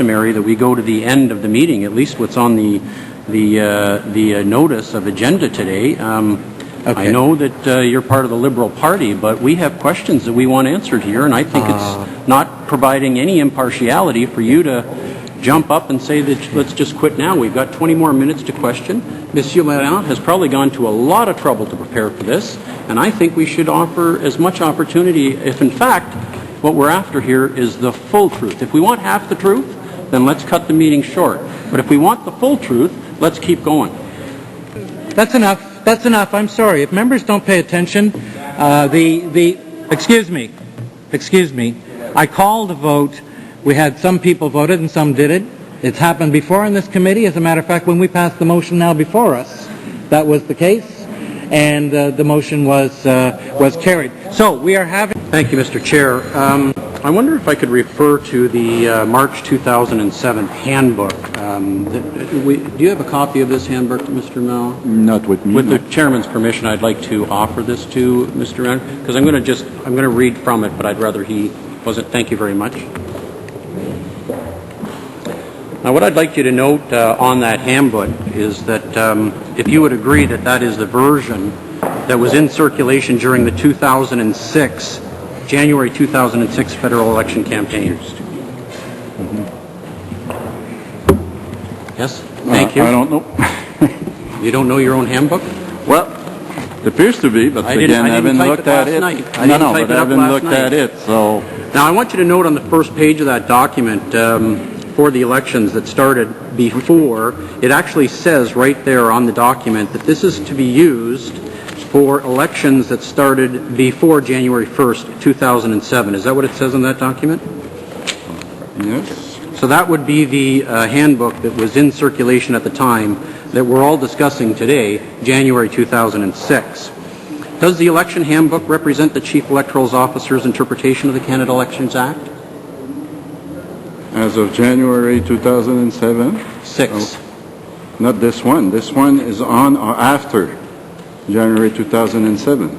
customary that we go to the end of the meeting, at least what's on the notice of agenda today. Okay. I know that you're part of the Liberal Party, but we have questions that we want answered here, and I think it's not providing any impartiality for you to jump up and say that let's just quit now. We've got 20 more minutes to question. Monsieur Marin has probably gone to a lot of trouble to prepare for this, and I think we should offer as much opportunity if, in fact, what we're after here is the full truth. If we want half the truth, then let's cut the meeting short. But if we want the full truth, let's keep going. That's enough. That's enough. I'm sorry. If members don't pay attention, excuse me. I called a vote. We had some people voted and some didn't. It's happened before in this committee. As a matter of fact, when we passed the motion now before us, that was the case, and the motion was carried. So we are having. Thank you, Mr. Chair. I wonder if I could refer to the March 2007 handbook. Do you have a copy of this handbook, Mr. Mel? Not with me. With the chairman's permission, I'd like to offer this to Mr. Renner, because I'm going to read from it, but I'd rather he wasn't. Thank you very much. Now, what I'd like you to note on that handbook is that if you would agree that that is the version that was in circulation during the January 2006 federal election campaign. Yes? Thank you. I don't know. You don't know your own handbook? Well, it appears to be, but again, I haven't looked at it. I haven't looked at it, so. Now, I want you to note on the first page of that document for the elections that started before, it actually says right there on the document that this is to be used for elections that started before January 1st, 2007. Is that what it says in that document? Yes. So that would be the handbook that was in circulation at the time that we're all discussing today, January 2006. Does the election handbook represent the Chief Electoral Officer's interpretation of the Canada Elections Act? As of January 2007? 6. Oh, not this one. This one is on or after January 2007.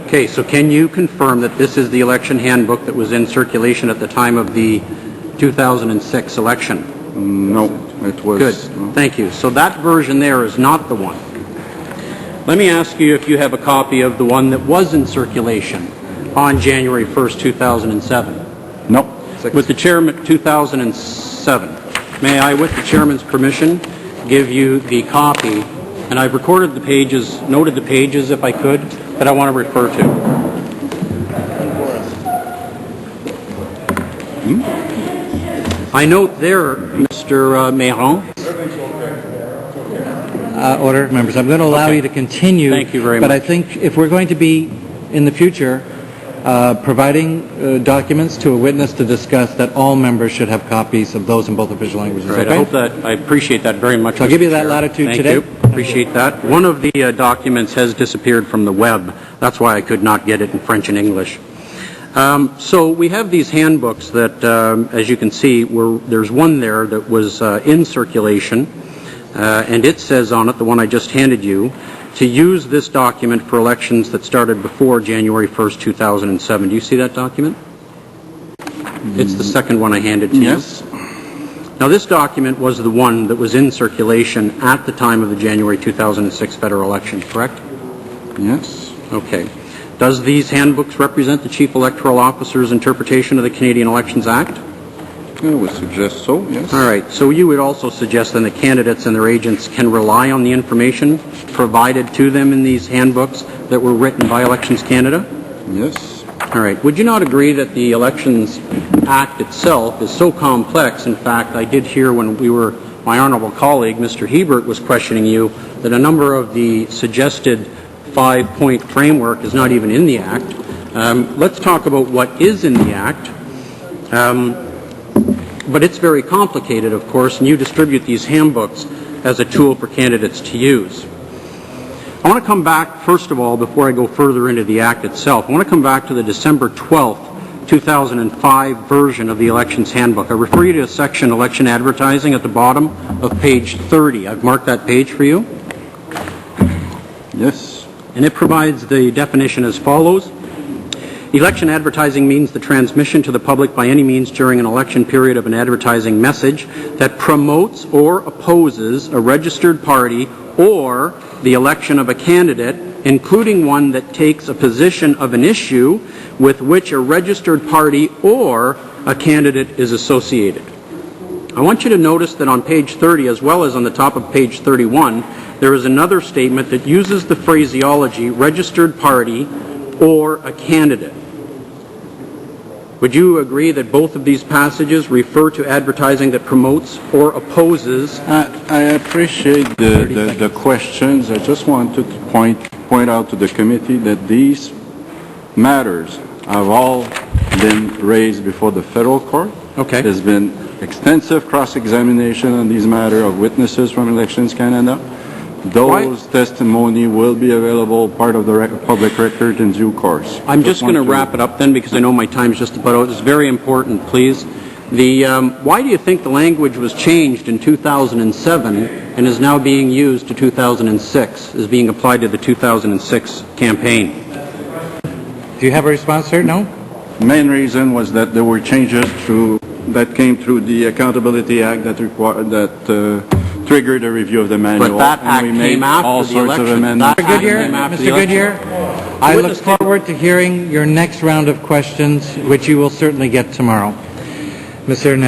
Okay, so can you confirm that this is the election handbook that was in circulation at the time of the 2006 election? No, it was. Good, No. thank you. So that version there is not the one. Let me ask you if you have a copy of the one that was in circulation on January 1st, 2007. No. With the chairman, 2007. May I, with the chairman's permission, give you the copy? And I've recorded the pages, noted the pages if I could, that I want to refer to. I note there, Mr. Maron. Order, members. I'm going to allow you to continue. Thank you very but much. I think if we're going to be, in the future, providing documents to a witness to discuss, that all members should have copies of those in both official languages. Right, okay? I appreciate that very much. So I'll Mr. give you that Chair. latitude Thank today. You. Appreciate that. One of the documents has disappeared from the web. That's why I could not get it in French and English. So we have these handbooks that, as you can see, there's one there that was in circulation, and it says on it, the one I just handed you, to use this document for elections that started before January 1st, 2007. Do you see that document? It's the second one I handed to you. Yes. Now, this document was the one that was in circulation at the time of the January 2006 federal election, correct? Yes. Okay. Does these handbooks represent the Chief Electoral Officer's interpretation of the Canadian Elections Act? I would suggest so, yes. All right. So you would also suggest then that candidates and their agents can rely on the information provided to them in these handbooks that were written by Elections Canada? Yes. All right. Would you not agree that the Elections Act itself is so complex? In fact, I did hear when my honorable colleague, Mr. Hebert, was questioning you, that a number of the suggested 5-point framework is not even in the Act. Let's talk about what is in the Act. But it's very complicated, of course, and you distribute these handbooks as a tool for candidates to use. I want to come back, first of all, before I go further into the Act itself, I want to come back to the December 12th, 2005 version of the Elections Handbook. I refer you to a section, Election Advertising, at the bottom of page 30. I've marked that page for you. Yes. And it provides the definition as follows. Election advertising means the transmission to the public by any means during an election period of an advertising message that promotes or opposes a registered party or the election of a candidate, including one that takes a position of an issue with which a registered party or a candidate is associated. I want you to notice that on page 30, as well as on the top of page 31, there is another statement that uses the phraseology registered party or a candidate. Would you agree that both of these passages refer to advertising that promotes or opposes? I appreciate the questions. I just wanted to point out to the committee that these matters have all been raised before the federal court. Okay. There's been extensive cross-examination on these matters of witnesses from Elections Canada. Those testimony will be available, part of the public record in due course. I'm just going to wrap it up then, because I know my time's just about out. It's very important, please. Why do you think the language was changed in 2007 and is now being used to 2006, is being applied to the 2006 campaign? Do you have a response, sir? No? Main reason was that there were changes that came through the Accountability Act that triggered a review of the manual. But that act came after the election. Mr. Goodyear, I look forward to hearing your next round of questions, which you will certainly get tomorrow. Mr.